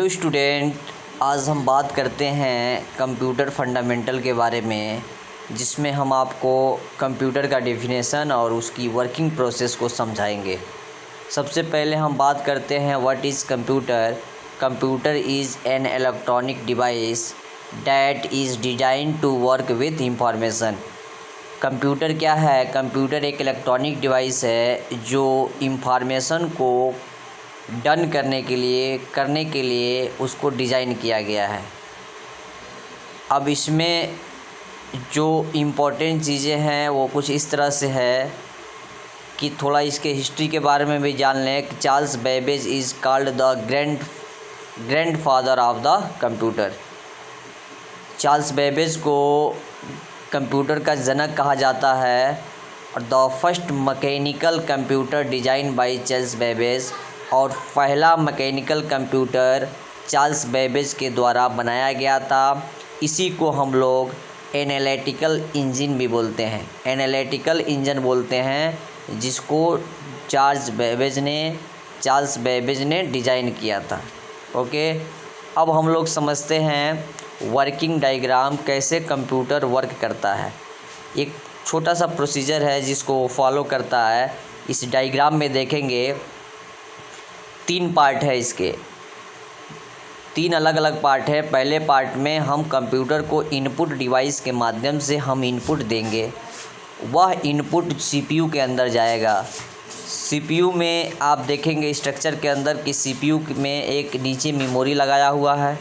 Hello student, आज हम बात करते हैं कंप्यूटर फंडामेंटल के बारे में, जिसमें हम आपको कंप्यूटर का डेफिनेशन और उसकी वर्किंग प्रोसेस को समझाएंगे। सबसे पहले हम बात करते हैं what is computer. Computer is an electronic device that is design to work with information. कंप्यूटर क्या है? कंप्यूटर एक इलेक्ट्रॉनिक डिवाइस है जो इंफॉर्मेशन को करने के लिए उसको डिज़ाइन किया गया है। अब इसमें जो इम्पोर्टेंट चीज़ें हैं वो कुछ इस तरह से है कि थोड़ा इसके हिस्ट्री के बारे में भी जान लें कि Charles Babbage is called the grand father of the computer. Charles Babbage को कंप्यूटर का जनक कहा जाता है और the first mechanical computer design by Charles Babbage, और पहला मैकेनिकल कंप्यूटर चार्ल्स बेबेज के द्वारा बनाया गया था। इसी को हम लोग एनालिटिकल इंजन भी बोलते हैं। एनालिटिकल इंजन बोलते हैं जिसको चार्ल्स बेबेज ने डिज़ाइन किया था। ओके, अब हम लोग समझते हैं वर्किंग डायग्राम, कैसे कंप्यूटर वर्क करता है। एक छोटा सा प्रोसीजर है जिसको फॉलो करता है। इस डायग्राम में देखेंगे 3 पार्ट है, इसके 3 अलग अलग पार्ट है। पहले पार्ट में हम कंप्यूटर को इनपुट डिवाइस के माध्यम से हम इनपुट देंगे। वह इनपुट सीपीयू के अंदर जाएगा। सीपीयू में आप देखेंगे स्ट्रक्चर के अंदर कि सीपीयू में एक नीचे मेमोरी लगाया हुआ है।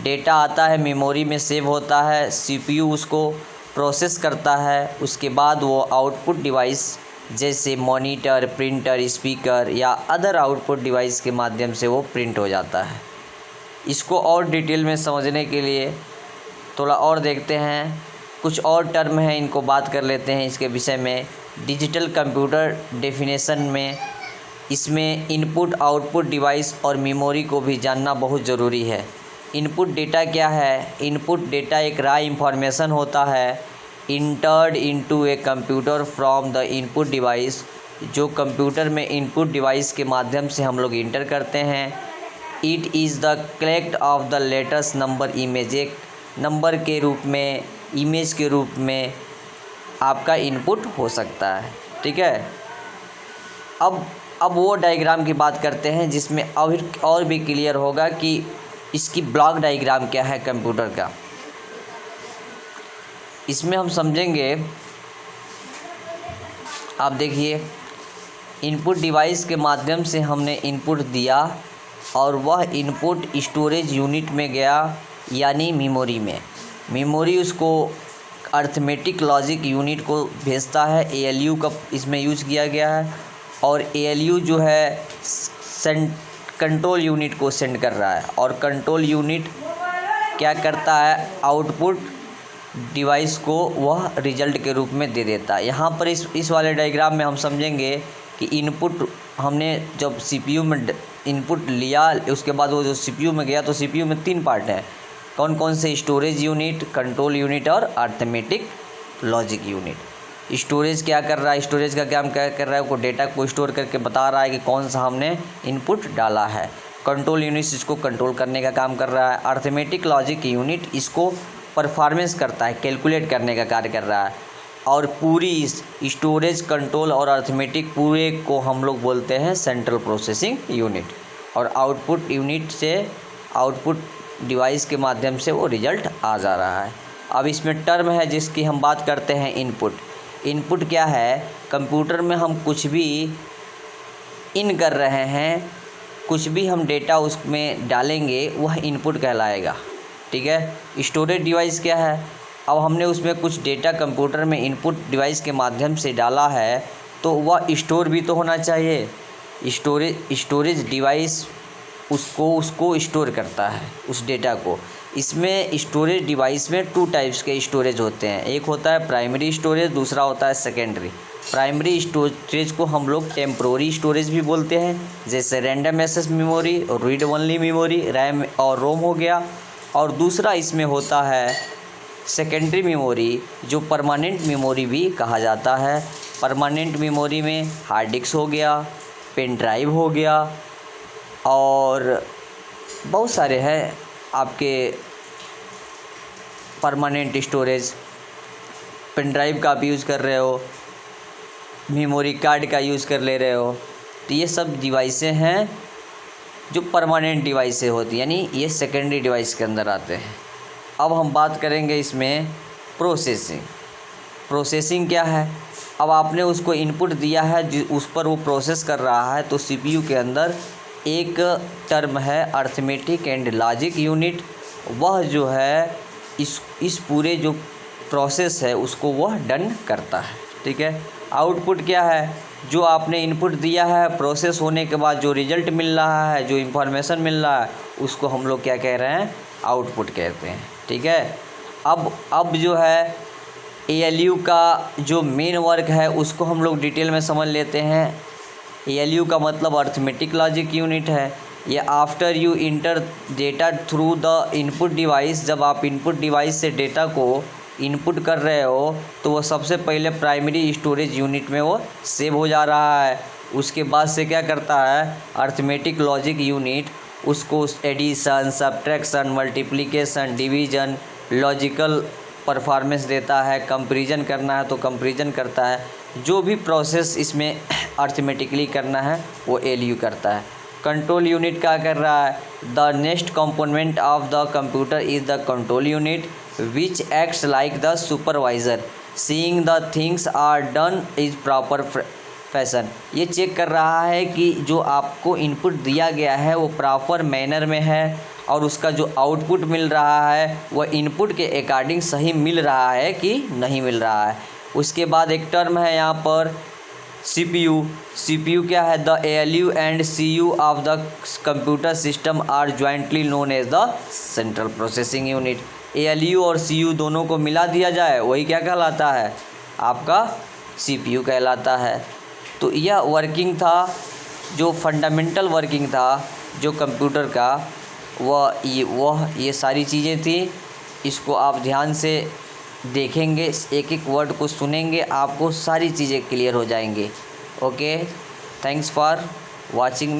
डेटा आता है, मेमोरी में सेव होता है, सीपीयू उसको प्रोसेस करता है। उसके बाद वो आउटपुट डिवाइस जैसे मॉनिटर, प्रिंटर, स्पीकर या अदर आउटपुट डिवाइस के माध्यम से वो प्रिंट हो जाता है। इसको और डिटेल में समझने के लिए थोड़ा और देखते हैं। कुछ और टर्म हैं, इनको बात कर लेते हैं इसके विषय में। डिजिटल कंप्यूटर डेफिनेशन में इसमें इनपुट, आउटपुट डिवाइस और मेमोरी को भी जानना बहुत ज़रूरी है। इनपुट डेटा क्या है? इनपुट डेटा एक रॉ इंफॉर्मेशन होता है entered into a computer from the input device, जो कंप्यूटर में इनपुट डिवाइस के माध्यम से हम लोग इंटर करते हैं। It is the collect of the latest number image, एक नंबर के रूप में, इमेज के रूप में आपका इनपुट हो सकता है। ठीक है, अब वो डायग्राम की बात करते हैं जिसमें और भी क्लियर होगा कि इसकी ब्लॉक डायग्राम क्या है कंप्यूटर का। इसमें हम समझेंगे, आप देखिए, इनपुट डिवाइस के माध्यम से हमने इनपुट दिया और वह इनपुट स्टोरेज यूनिट में गया, यानी मेमोरी में। मेमोरी उसको अर्थमेटिक लॉजिक यूनिट को भेजता है। एएलयू का इसमें यूज किया गया है, और एएलयू जो है कंट्रोल यूनिट को सेंड कर रहा है, और कंट्रोल यूनिट क्या करता है? आउटपुट डिवाइस को वह रिजल्ट के रूप में दे देता है। यहाँ पर इस वाले डायग्राम में हम समझेंगे कि इनपुट हमने जब सीपीयू में इनपुट लिया, उसके बाद वो जो सीपीयू में गया, तो सीपीयू में 3 पार्ट हैं। कौन कौन से? स्टोरेज यूनिट, कंट्रोल यूनिट और अर्थमेटिक लॉजिक यूनिट। स्टोरेज क्या कर रहा है? स्टोरेज का काम क्या कर रहा है? वो डेटा को स्टोर करके बता रहा है कि कौन सा हमने इनपुट डाला है। कंट्रोल यूनिट इसको कंट्रोल करने का काम कर रहा है। अर्थमेटिक लॉजिक यूनिट इसको परफॉर्मेंस करता है, कैलकुलेट करने का कार्य कर रहा है। और पूरी स्टोरेज, कंट्रोल और अर्थमेटिक पूरे को हम लोग बोलते हैं सेंट्रल प्रोसेसिंग यूनिट। और आउटपुट यूनिट से आउटपुट डिवाइस के माध्यम से वो रिजल्ट आ जा रहा है। अब इसमें टर्म है जिसकी हम बात करते हैं, इनपुट। इनपुट क्या है? कंप्यूटर में हम कुछ भी इन कर रहे हैं, कुछ भी हम डेटा उसमें डालेंगे, वह इनपुट कहलाएगा। ठीक है। स्टोरेज डिवाइस क्या है? अब हमने उसमें कुछ डेटा कंप्यूटर में इनपुट डिवाइस के माध्यम से डाला है, तो वह स्टोर भी तो होना चाहिए। स्टोरेज डिवाइस उसको स्टोर करता है, उस डेटा को। इसमें स्टोरेज डिवाइस में 2 टाइप्स के स्टोरेज होते हैं। एक होता है प्राइमरी स्टोरेज, दूसरा होता है सेकेंडरी। प्राइमरी स्टोरेज को हम लोग टेम्प्रोरी स्टोरेज भी बोलते हैं, जैसे रैंडम एक्सेस मेमोरी और रीड ओनली मेमोरी, रैम और रोम हो गया। और दूसरा इसमें होता है सेकेंडरी मेमोरी, जो परमानेंट मेमोरी भी कहा जाता है। परमानेंट मेमोरी में हार्ड डिस्क हो गया, पेन ड्राइव हो गया, और बहुत सारे हैं आपके परमानेंट स्टोरेज, पेन ड्राइव का आप यूज़ कर रहे हो, मेमोरी कार्ड का यूज़ कर ले रहे हो, तो ये सब डिवाइसें हैं जो परमानेंट डिवाइसें होती हैं, यानी ये सेकेंडरी डिवाइस के अंदर आते हैं। अब हम बात करेंगे इसमें प्रोसेसिंग। प्रोसेसिंग क्या है? अब आपने उसको इनपुट दिया है, उस पर वो प्रोसेस कर रहा है, तो सीपीयू के अंदर एक टर्म है अर्थमेटिक एंड लॉजिक यूनिट। वह जो है इस पूरे जो प्रोसेस है उसको वह डन करता है, ठीक है। आउटपुट क्या है? जो आपने इनपुट दिया है, प्रोसेस होने के बाद जो रिज़ल्ट मिल रहा है, जो इन्फॉर्मेशन मिल रहा है, उसको हम लोग क्या कह रहे हैं? आउटपुट कहते हैं, ठीक है। अब जो है ALU का जो मेन वर्क है उसको हम लोग डिटेल में समझ लेते हैं। ALU का मतलब अर्थमेटिक लॉजिक यूनिट है। ये after you inter data through the input device, जब आप इनपुट डिवाइस से डेटा को इनपुट कर रहे हो तो वो सबसे पहले प्राइमरी स्टोरेज यूनिट में वो सेव हो जा रहा है। उसके बाद से क्या करता है? अर्थमेटिक लॉजिक यूनिट उसको addition, subtraction, multiplication, division, logical performance देता है। कंपैरिजन करना है तो कंपैरिजन करता है। जो भी प्रोसेस इसमें अर्थमेटिकली करना है वो ALU करता है। कंट्रोल यूनिट क्या कर रहा है? The next component of the computer is the control unit which acts like the supervisor seeing the things are done is proper fashion. ये चेक कर रहा है कि जो आपको इनपुट दिया गया है वो प्रॉपर मैनर में है और उसका जो आउटपुट मिल रहा है वह इनपुट के अकॉर्डिंग सही मिल रहा है कि नहीं मिल रहा है। उसके बाद एक टर्म है यहाँ पर CPU। CPU क्या है? The ALU and CU of the computer system are jointly known as the central processing unit. ALU और CU दोनों को मिला दिया जाए वही क्या कहलाता है? आपका CPU कहलाता है। तो यह वर्किंग था, जो फंडामेंटल वर्किंग था जो कंप्यूटर का, वह ये सारी चीज़ें थी। इसको आप ध्यान से देखेंगे, एक एक वर्ड को सुनेंगे, आपको सारी चीज़ें क्लियर हो जाएंगी। Okay, thanks for watching me.